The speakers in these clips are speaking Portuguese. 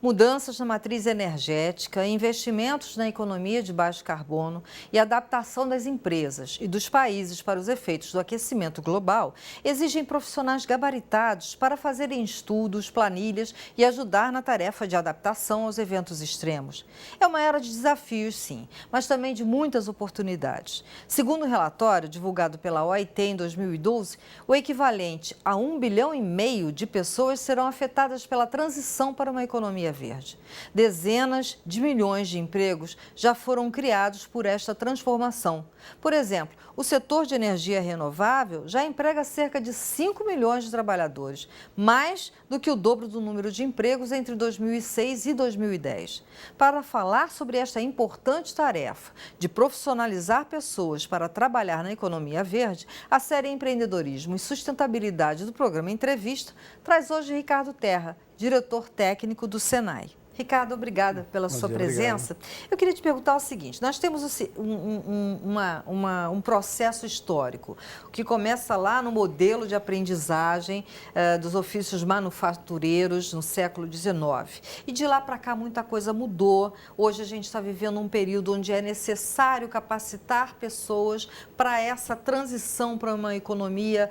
Mudanças na matriz energética, investimentos na economia de baixo carbono e adaptação das empresas e dos países para os efeitos do aquecimento global exigem profissionais gabaritados para fazerem estudos, planilhas e ajudar na tarefa de adaptação aos eventos extremos. É uma era de desafios, sim, mas também de muitas oportunidades. Segundo o relatório divulgado pela OIT em 2012, o equivalente a 1,5 bilhão de pessoas serão afetadas pela transição para uma economia verde. Dezenas de milhões de empregos já foram criados por esta transformação. Por exemplo, o setor de energia renovável já emprega cerca de 5 milhões de trabalhadores, mais do que o dobro do número de empregos entre 2006 e 2010. Para falar sobre esta importante tarefa de profissionalizar pessoas para trabalhar na economia verde, a série Empreendedorismo e Sustentabilidade do programa Entrevista traz hoje Ricardo Terra, diretor técnico do Senai. Ricardo, obrigada pela sua presença. Obrigado. Eu queria te perguntar o seguinte, nós temos um processo histórico que começa lá no modelo de aprendizagem dos ofícios manufatureiros no século XIX. E de lá para cá muita coisa mudou. Hoje a gente está vivendo um período onde é necessário capacitar pessoas para essa transição para uma economia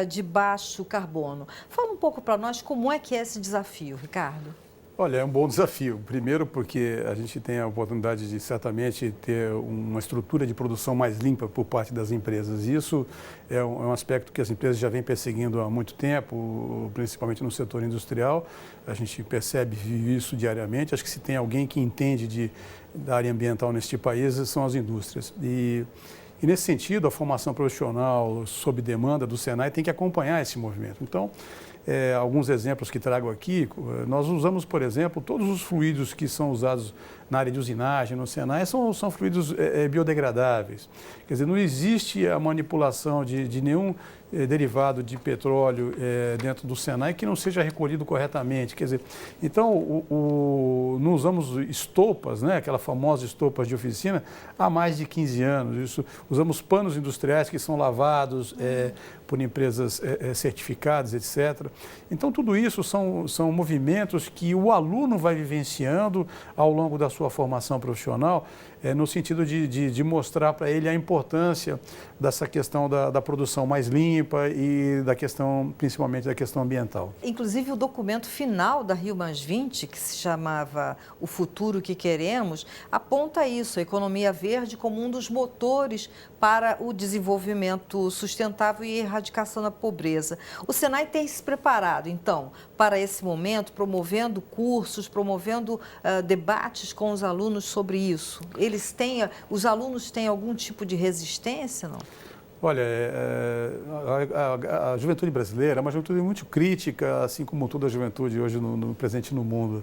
de baixo carbono. Fala um pouco para nós como é que é esse desafio, Ricardo. Olha, é um bom desafio. Primeiro porque a gente tem a oportunidade de certamente ter uma estrutura de produção mais limpa por parte das empresas. E isso é um aspecto que as empresas já vêm perseguindo há muito tempo, principalmente no setor industrial. A gente percebe isso diariamente. Acho que se tem alguém que entende da área ambiental neste país, são as indústrias. E nesse sentido, a formação profissional sob demanda do Senai tem que acompanhar esse movimento. Então, alguns exemplos que trago aqui, nós usamos, por exemplo, todos os fluidos que são usados na área de usinagem, no Senai, são fluidos biodegradáveis. Quer dizer, não existe a manipulação de nenhum derivado de petróleo dentro do Senai que não seja recolhido corretamente. Quer dizer, então, não usamos estopas, né, aquela famosa estopas de oficina, há mais de 15 anos. Usamos panos industriais que são lavados por empresas certificadas, etc. Então, tudo isso são movimentos que o aluno vai vivenciando ao longo da sua formação profissional, no sentido de mostrar para ele a importância dessa questão da produção mais limpa e principalmente da questão ambiental. Inclusive, o documento final da Rio+20, que se chamava O Futuro que Queremos, aponta isso, a economia verde como um dos motores para o desenvolvimento sustentável e erradicação da pobreza. O Senai tem se preparado, então, para esse momento, promovendo cursos, promovendo debates com os alunos sobre isso. Os alunos têm algum tipo de resistência, não? Olha, a juventude brasileira é uma juventude muito crítica, assim como toda a juventude hoje presente no mundo.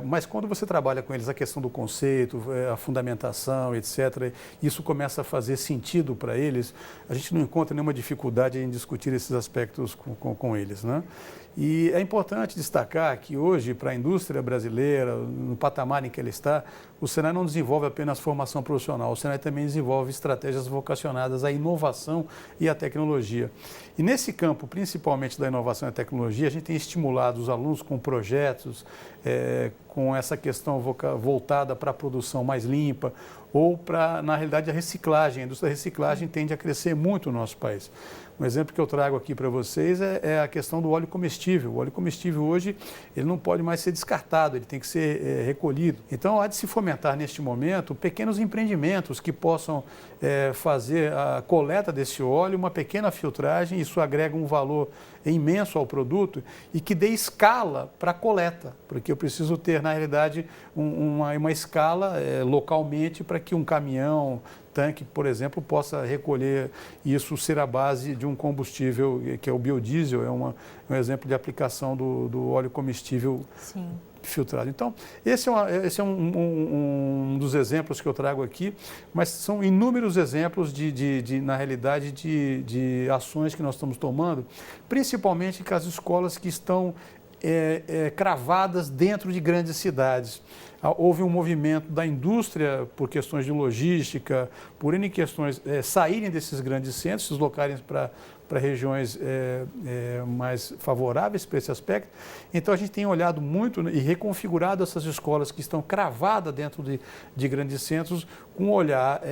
Mas quando você trabalha com eles a questão do conceito, a fundamentação, etc., isso começa a fazer sentido para eles, a gente não encontra nenhuma dificuldade em discutir esses aspectos com eles, né? E é importante destacar que hoje, para a indústria brasileira, no patamar em que ela está, o Senai não desenvolve apenas formação profissional, o Senai também desenvolve estratégias vocacionadas à inovação e à tecnologia. E nesse campo, principalmente da inovação e tecnologia, a gente tem estimulado os alunos com projetos, com essa questão voltada para a produção mais limpa ou para, na realidade, a reciclagem. A indústria da reciclagem tende a crescer muito no nosso país. Um exemplo que eu trago aqui para vocês é a questão do óleo comestível. O óleo comestível hoje, ele não pode mais ser descartado, ele tem que ser recolhido. Então, há de se fomentar neste momento pequenos empreendimentos que possam fazer a coleta desse óleo, uma pequena filtragem, isso agrega um valor imenso ao produto e que dê escala para a coleta, porque eu preciso ter, na realidade, uma escala localmente para que um caminhão, tanque, por exemplo, possa recolher isso, ser a base de um combustível que é o biodiesel, um exemplo de aplicação do óleo comestível. Sim. Filtrado. Então, esse é um dos exemplos que eu trago aqui, mas são inúmeros exemplos na realidade, de ações que nós estamos tomando, principalmente com as escolas que estão cravadas dentro de grandes cidades. houve um movimento da indústria por questões de logística, por N questões, saírem desses grandes centros, se deslocarem para regiões mais favoráveis para esse aspecto. Então, a gente tem olhado muito e reconfigurado essas escolas que estão cravadas dentro de grandes centros, com um olhar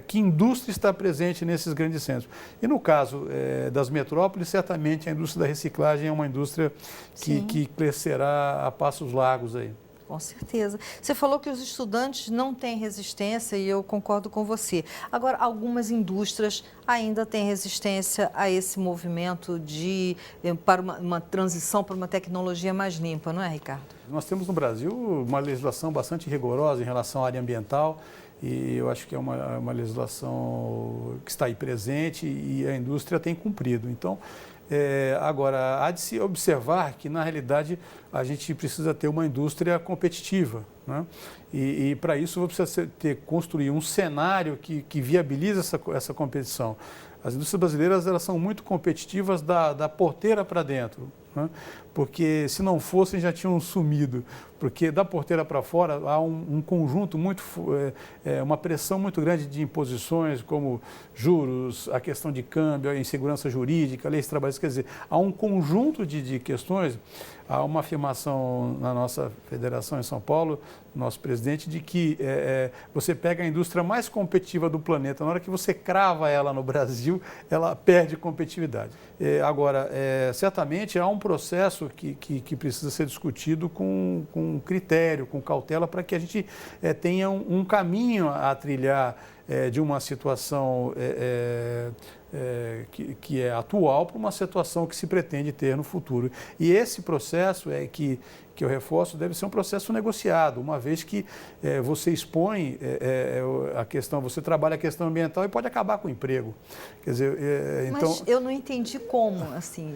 que indústria está presente nesses grandes centros. E no caso das metrópoles, certamente a indústria da reciclagem é uma indústria que crescerá a passos largos aí. Com certeza. Você falou que os estudantes não têm resistência e eu concordo com você. Agora, algumas indústrias ainda têm resistência a esse movimento para uma transição para uma tecnologia mais limpa, não é, Ricardo? Nós temos no Brasil uma legislação bastante rigorosa em relação à área ambiental e eu acho que é uma legislação que está aí presente e a indústria tem cumprido. Então, agora, há de se observar que, na realidade, a gente precisa ter uma indústria competitiva, né? E para isso, você precisa construir um cenário que viabiliza essa competição. As indústrias brasileiras elas são muito competitivas da porteira para dentro, né? Porque se não fossem já tinham sumido, porque da porteira para fora há um conjunto uma pressão muito grande de imposições como juros, a questão de câmbio, a insegurança jurídica, leis trabalhistas, quer dizer, há um conjunto de questões. Há uma afirmação na nossa federação em São Paulo, nosso presidente, de que você pega a indústria mais competitiva do planeta, na hora que você crava ela no Brasil, ela perde competitividade. Agora, certamente há um processo que precisa ser discutido com critério, com cautela, para que a gente tenha um caminho a trilhar de uma situação que é atual para uma situação que se pretende ter no futuro. E esse processo que eu reforço, deve ser um processo negociado, uma vez que você expõe a questão, você trabalha a questão ambiental e pode acabar com o emprego. Quer dizer, então... Mas eu não entendi como, assim,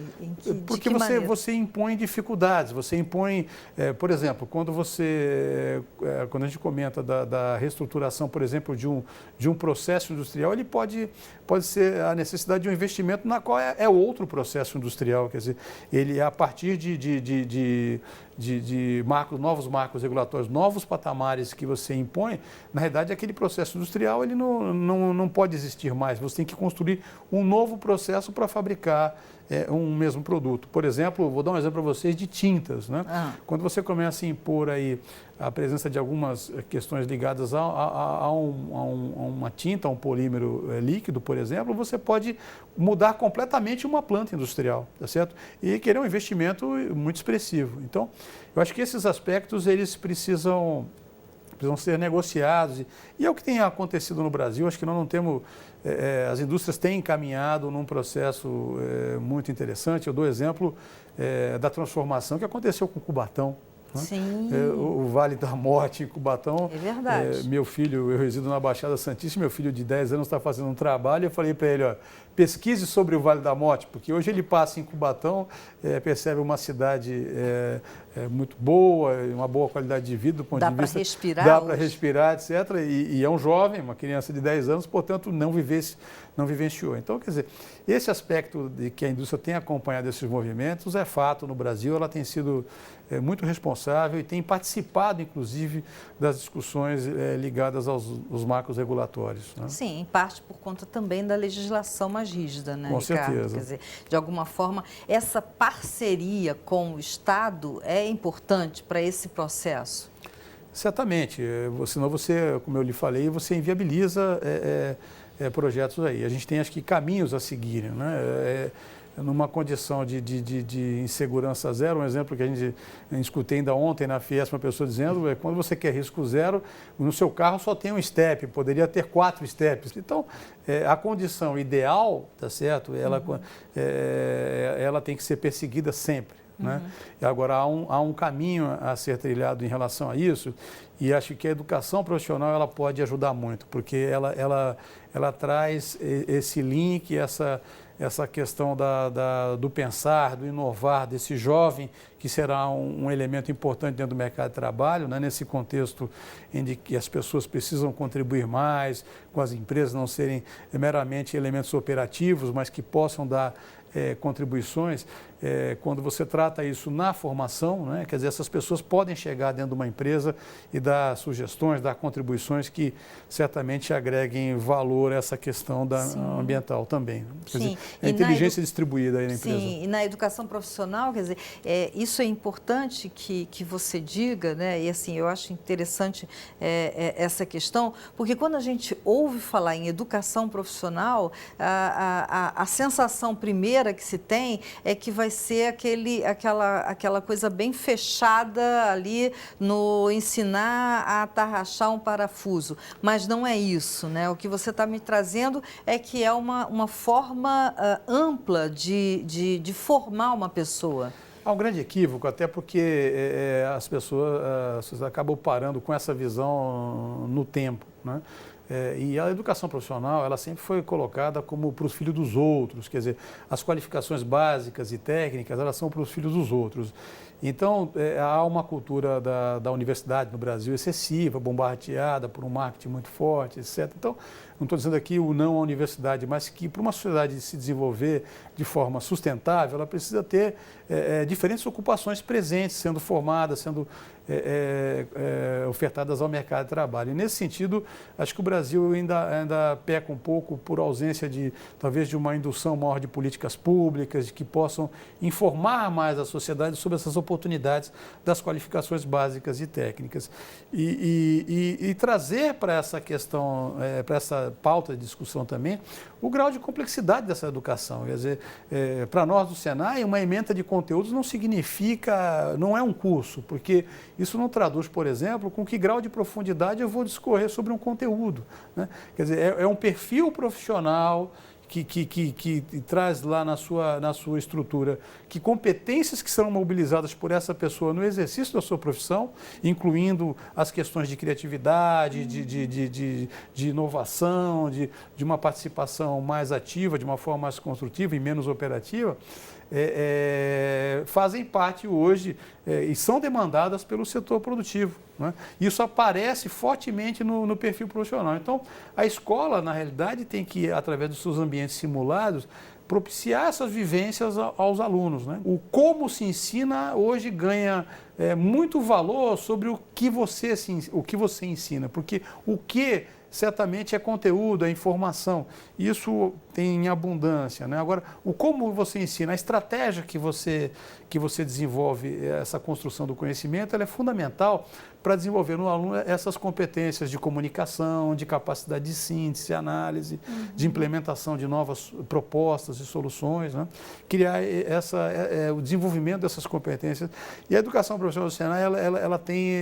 porque você impõe dificuldades, você impõe, por exemplo, quando a gente comenta da reestruturação, por exemplo, de um processo industrial, ele pode ser a necessidade de um investimento na qual é outro processo industrial, quer dizer, ele a partir de novos marcos regulatórios, novos patamares que você impõe, na realidade aquele processo industrial ele não pode existir mais, você tem que construir um novo processo para fabricar um mesmo produto. Por exemplo, vou dar um exemplo para vocês de tintas, né? Quando você começa a impor aí a presença de algumas questões ligadas a uma tinta, a um polímero líquido, por exemplo, você pode mudar completamente uma planta industrial, tá certo? E querer um investimento muito expressivo. Então, eu acho que esses aspectos eles precisam ser negociados e é o que tem acontecido no Brasil. Acho que nós não temos, as indústrias têm encaminhado num processo muito interessante. Eu dou exemplo da transformação que aconteceu com Cubatão. Sim. O Vale da Morte em Cubatão. É verdade. Meu filho, eu resido na Baixada Santista, meu filho de 10 anos está fazendo um trabalho, eu falei para ele, pesquise sobre o Vale da Morte, porque hoje ele passa em Cubatão, percebe uma cidade muito boa, uma boa qualidade de vida do ponto de vista... Dá para respirar? Dá para respirar, etc. E é um jovem, uma criança de 10 anos, portanto, não vivenciou. Então, quer dizer, esse aspecto de que a indústria tem acompanhado esses movimentos é fato no Brasil, ela tem sido muito responsável e tem participado, inclusive, das discussões ligadas aos marcos regulatórios, né? Sim, em parte por conta também da legislação mais rígida, né, Com Ricardo? certeza. Quer dizer, de alguma forma, essa parceria com o Estado é importante para esse processo? Certamente, senão você, como eu lhe falei, você inviabiliza projetos aí. A gente tem, acho que, caminhos a seguirem, né? Numa condição de insegurança zero, um exemplo que a gente escutei ainda ontem na Fiesp, uma pessoa dizendo, quando você quer risco zero, no seu carro só tem um step, poderia ter 4 steps. Então, a condição ideal, tá certo? Ela tem que ser perseguida sempre, né? E agora, há um caminho a ser trilhado em relação a isso, e acho que a educação profissional ela pode ajudar muito, porque ela traz esse link, essa questão do pensar, do inovar, desse jovem que será um elemento importante dentro do mercado de trabalho, né? Nesse contexto em que as pessoas precisam contribuir mais, com as empresas não serem meramente elementos operativos, mas que possam dar contribuições. Quando você trata isso na formação, né? Quer dizer, essas pessoas podem chegar dentro de uma empresa e dar sugestões, dar contribuições que certamente agreguem valor a essa questão ambiental também. Quer dizer, a inteligência distribuída aí na empresa. Sim, e na educação profissional, quer dizer, isso é importante que você diga, né? E assim, eu acho interessante essa questão, porque quando a gente ouve falar em educação profissional, a sensação primeira que se tem é que vai ser aquela coisa bem fechada ali no ensinar a atarrachar um parafuso. Mas não é isso, né? O que você está me trazendo é que é uma forma ampla de formar uma pessoa. Há um grande equívoco, até porque as pessoas acabam parando com essa visão no tempo, né? E a educação profissional, ela sempre foi colocada como para os filhos dos outros, quer dizer, as qualificações básicas e técnicas, elas são para os filhos dos outros. Então, há uma cultura da universidade no Brasil excessiva, bombardeada por um marketing muito forte, etc. Então, não estou dizendo aqui o não à universidade, mas que para uma sociedade se desenvolver de forma sustentável, ela precisa ter diferentes ocupações presentes, sendo formadas, sendo ofertadas ao mercado de trabalho. E, nesse sentido, acho que o Brasil ainda peca um pouco por ausência talvez de uma indução maior de políticas públicas, que possam informar mais a sociedade sobre essas oportunidades das qualificações básicas e técnicas. E trazer para essa questão, para essa pauta de discussão também, o grau de complexidade dessa educação. Quer dizer, para nós do Senai, uma ementa de conteúdos não é um curso, porque isso não traduz, por exemplo, com que grau de profundidade eu vou discorrer sobre um conteúdo, né? Quer dizer, é um perfil profissional que traz lá na sua estrutura que competências que serão mobilizadas por essa pessoa no exercício da sua profissão, incluindo as questões de criatividade, de inovação, de uma participação mais ativa, de uma forma mais construtiva e menos operativa, fazem parte hoje e são demandadas pelo setor produtivo, né? Isso aparece fortemente no perfil profissional. Então, a escola, na realidade, tem que, através dos seus ambientes simulados, propiciar essas vivências aos alunos, né? O como se ensina hoje ganha muito valor sobre o que você ensina, porque o que certamente é conteúdo, é informação. Isso tem em abundância, né? Agora, o como você ensina, a estratégia que você desenvolve, essa construção do conhecimento, ela é fundamental para desenvolver no aluno essas competências de comunicação, de capacidade de síntese, análise, de implementação de novas propostas e soluções, né? Criar o desenvolvimento dessas competências. E a educação profissional do Senai, ela tem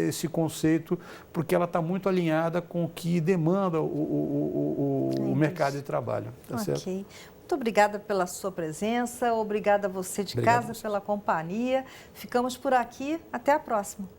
esse conceito porque ela está muito alinhada com o que demanda o mercado de trabalho. Tá certo? Muito obrigada pela sua presença, obrigada a você de casa pela companhia. Ficamos por aqui, até a próxima.